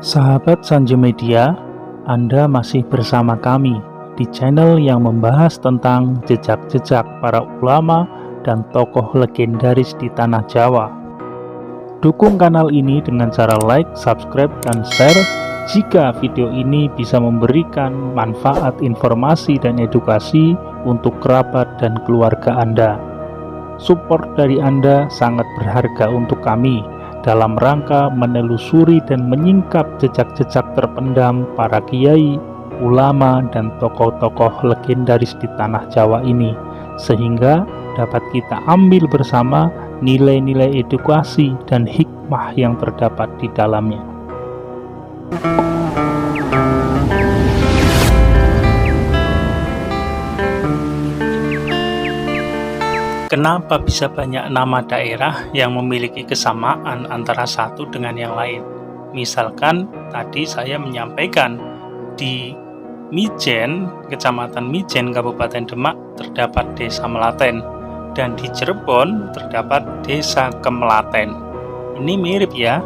Sahabat Sanjo Media, Anda masih bersama kami di channel yang membahas tentang jejak-jejak para ulama dan tokoh legendaris di tanah Jawa. Dukung kanal ini dengan cara like, subscribe, dan share jika video ini bisa memberikan manfaat informasi dan edukasi untuk kerabat dan keluarga Anda. Support dari Anda sangat berharga untuk kami dalam rangka menelusuri dan menyingkap jejak-jejak terpendam para kiai, ulama, dan tokoh-tokoh legendaris di tanah Jawa ini, sehingga dapat kita ambil bersama nilai-nilai edukasi dan hikmah yang terdapat di dalamnya. Kenapa bisa banyak nama daerah yang memiliki kesamaan antara satu dengan yang lain? Misalkan tadi saya menyampaikan di Mijen, Kecamatan Mijen, Kabupaten Demak terdapat Desa Melaten, dan di Cirebon terdapat Desa Kemelaten. Ini mirip ya.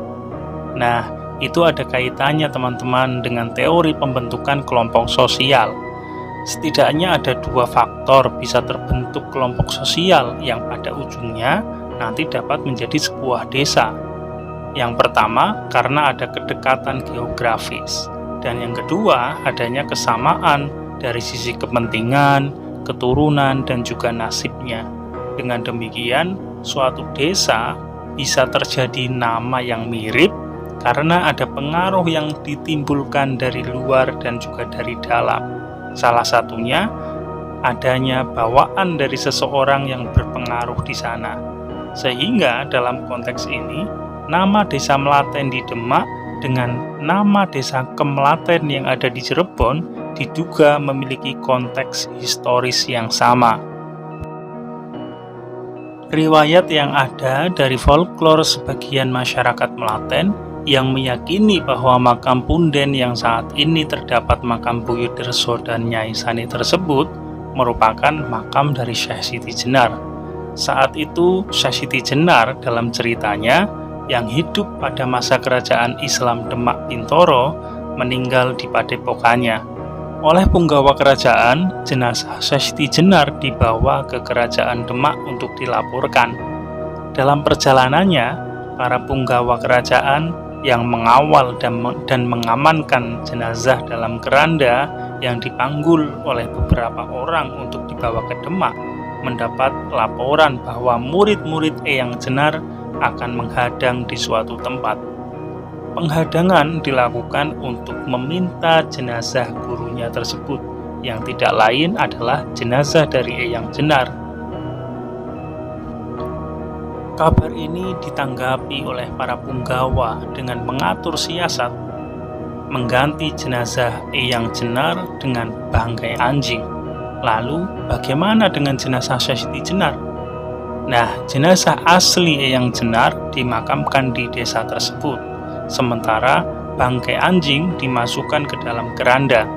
Nah, itu ada kaitannya teman-teman dengan teori pembentukan kelompok sosial. Setidaknya ada dua faktor bisa terbentuk kelompok sosial yang pada ujungnya nanti dapat menjadi sebuah desa. Yang pertama, karena ada kedekatan geografis, dan yang kedua, adanya kesamaan dari sisi kepentingan, keturunan, dan juga nasibnya. Dengan demikian, suatu desa bisa terjadi nama yang mirip karena ada pengaruh yang ditimbulkan dari luar dan juga dari dalam. Salah satunya adanya bawaan dari seseorang yang berpengaruh di sana. Sehingga dalam konteks ini, nama Desa Melaten di Demak dengan nama Desa Kemelaten yang ada di Cirebon diduga memiliki konteks historis yang sama. Riwayat yang ada dari folklore sebagian masyarakat Melaten yang meyakini bahwa makam punden yang saat ini terdapat makam Buyuderso dan Nyai Sani tersebut merupakan makam dari Syekh Siti Jenar. Saat itu Syekh Siti Jenar dalam ceritanya yang hidup pada masa kerajaan Islam Demak Bintoro meninggal di padepokannya. Oleh punggawa kerajaan, jenazah Syekh Siti Jenar dibawa ke kerajaan Demak untuk dilaporkan. Dalam perjalanannya, para punggawa kerajaan yang mengawal dan mengamankan jenazah dalam keranda yang dipanggul oleh beberapa orang untuk dibawa ke Demak mendapat laporan bahwa murid-murid Eyang Jenar akan menghadang di suatu tempat. Penghadangan dilakukan untuk meminta jenazah gurunya tersebut, yang tidak lain adalah jenazah dari Eyang Jenar. Kabar ini ditanggapi oleh para punggawa dengan mengatur siasat mengganti jenazah Eyang Jenar dengan bangkai anjing. Lalu bagaimana dengan jenazah Syekh Siti Jenar? Nah, jenazah asli Eyang Jenar dimakamkan di desa tersebut, sementara bangkai anjing dimasukkan ke dalam keranda.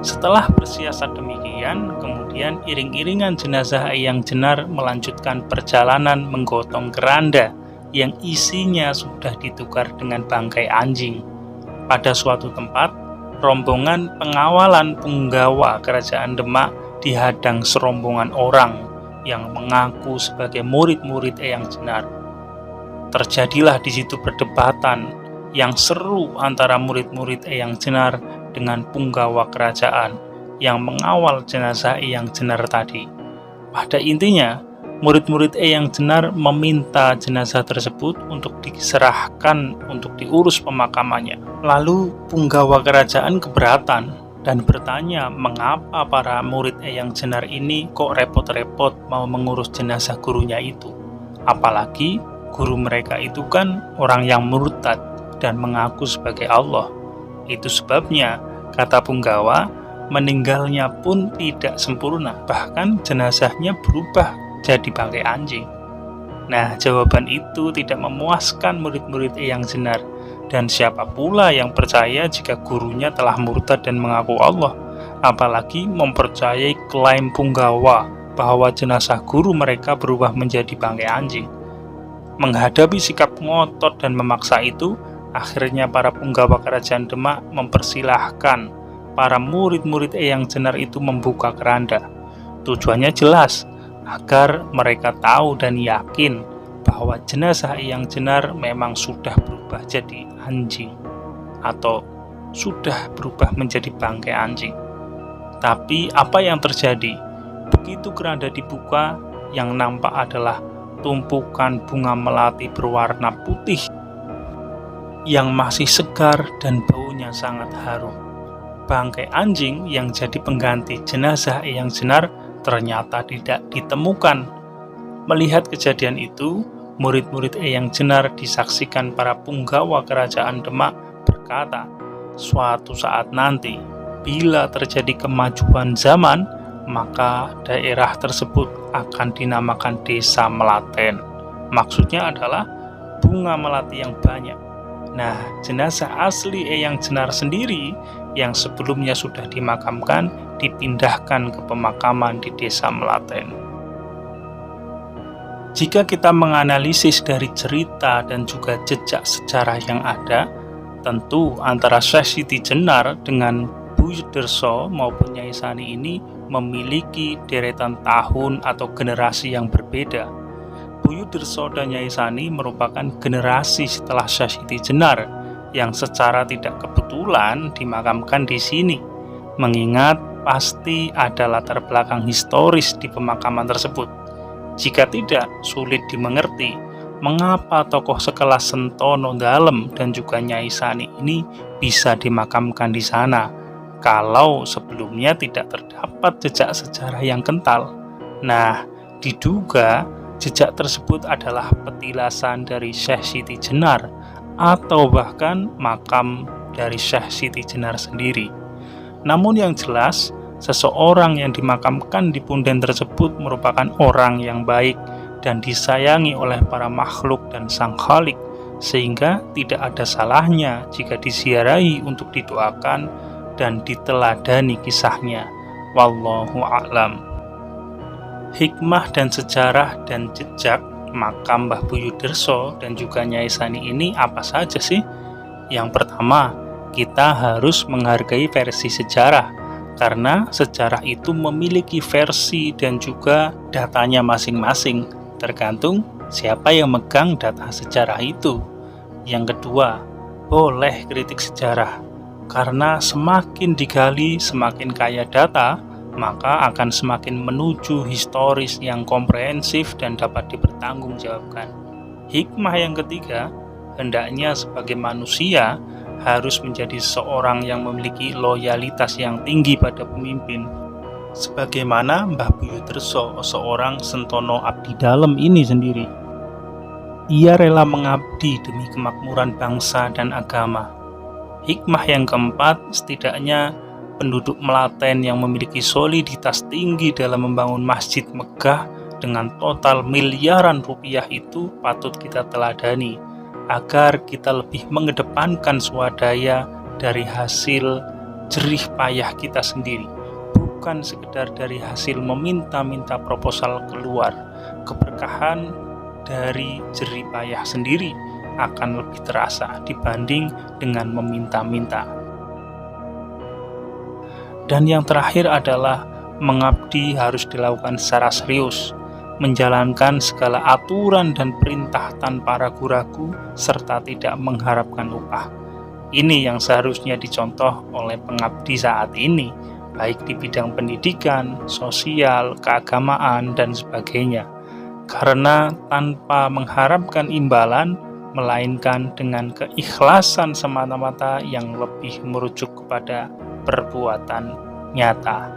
Setelah bersiasat demikian, kemudian iring-iringan jenazah Eyang Jenar melanjutkan perjalanan menggotong keranda yang isinya sudah ditukar dengan bangkai anjing. Pada suatu tempat, rombongan pengawalan punggawa kerajaan Demak dihadang serombongan orang yang mengaku sebagai murid-murid Eyang Jenar. Terjadilah di situ perdebatan yang seru antara murid-murid Eyang Jenar dengan punggawa kerajaan yang mengawal jenazah Eyang Jenar tadi. Pada intinya, murid-murid Eyang Jenar meminta jenazah tersebut untuk diserahkan untuk diurus pemakamannya. Lalu punggawa kerajaan keberatan dan bertanya mengapa para murid Eyang Jenar ini kok repot-repot mau mengurus jenazah gurunya itu. Apalagi guru mereka itu kan orang yang murtad dan mengaku sebagai Allah. Itu sebabnya, kata punggawa, meninggalnya pun tidak sempurna, bahkan jenazahnya berubah jadi bangkai anjing. Nah, jawaban itu tidak memuaskan murid-murid Eyang Jenar, dan siapa pula yang percaya jika gurunya telah murtad dan mengaku Allah, apalagi mempercayai klaim punggawa bahwa jenazah guru mereka berubah menjadi bangkai anjing. Menghadapi sikap ngotot dan memaksa itu, Akhirnya para punggawa kerajaan Demak mempersilahkan para murid-murid Eyang Jenar itu membuka keranda. Tujuannya jelas, agar mereka tahu dan yakin bahwa jenazah Eyang Jenar memang sudah berubah jadi anjing atau sudah berubah menjadi bangkai anjing. Tapi apa yang terjadi? Begitu keranda dibuka, yang nampak adalah tumpukan bunga melati berwarna putih yang masih segar dan baunya sangat harum. Bangkai anjing yang jadi pengganti jenazah Eyang Jenar ternyata tidak ditemukan. Melihat kejadian itu, murid-murid Eyang Jenar disaksikan para punggawa kerajaan Demak berkata, suatu saat nanti, bila terjadi kemajuan zaman, maka daerah tersebut akan dinamakan Desa Melaten. Maksudnya adalah bunga melati yang banyak. Nah, jenazah asli Eyang Jenar sendiri yang sebelumnya sudah dimakamkan dipindahkan ke pemakaman di Desa Melaten. Jika kita menganalisis dari cerita dan juga jejak sejarah yang ada, tentu antara Syekh Siti Jenar dengan Buyuderso maupun Nyai Sani ini memiliki deretan tahun atau generasi yang berbeda. Buyuderso dan Nyai Sani merupakan generasi setelah Syekh Siti Jenar yang secara tidak kebetulan dimakamkan di sini, mengingat pasti ada latar belakang historis di pemakaman tersebut. Jika tidak, sulit dimengerti mengapa tokoh sekelas Sentono Dalem dan juga Nyai Sani ini bisa dimakamkan di sana, kalau sebelumnya tidak terdapat jejak sejarah yang kental. Nah, diduga jejak tersebut adalah petilasan dari Syekh Siti Jenar atau bahkan makam dari Syekh Siti Jenar sendiri. Namun yang jelas, seseorang yang dimakamkan di punden tersebut merupakan orang yang baik dan disayangi oleh para makhluk dan Sang Khalik, sehingga tidak ada salahnya jika disiarahi untuk didoakan dan diteladani kisahnya. Wallahu a'lam. Hikmah dan sejarah dan jejak makam Mbah Buyuderso dan juga Nyai Sani ini apa saja sih? Yang pertama, kita harus menghargai versi sejarah, karena sejarah itu memiliki versi dan juga datanya masing-masing, tergantung siapa yang megang data sejarah itu. Yang kedua, boleh kritik sejarah, karena semakin digali, semakin kaya data, maka akan semakin menuju historis yang komprehensif dan dapat dipertanggungjawabkan. Hikmah yang ketiga, hendaknya sebagai manusia harus menjadi seorang yang memiliki loyalitas yang tinggi pada pemimpin. Sebagaimana Mbah Buyuderso, seorang Sentono abdi dalem ini sendiri. Ia rela mengabdi demi kemakmuran bangsa dan agama. Hikmah yang keempat, setidaknya penduduk Melaten yang memiliki soliditas tinggi dalam membangun masjid megah dengan total miliaran rupiah itu patut kita teladani, agar kita lebih mengedepankan swadaya dari hasil jerih payah kita sendiri, bukan sekedar dari hasil meminta-minta proposal keluar. Keberkahan dari jerih payah sendiri akan lebih terasa dibanding dengan meminta-minta. Dan yang terakhir adalah mengabdi harus dilakukan secara serius, menjalankan segala aturan dan perintah tanpa ragu-ragu serta tidak mengharapkan upah. Ini yang seharusnya dicontoh oleh pengabdi saat ini, baik di bidang pendidikan, sosial, keagamaan, dan sebagainya. Karena tanpa mengharapkan imbalan, melainkan dengan keikhlasan semata-mata yang lebih merujuk kepada perbuatan nyata.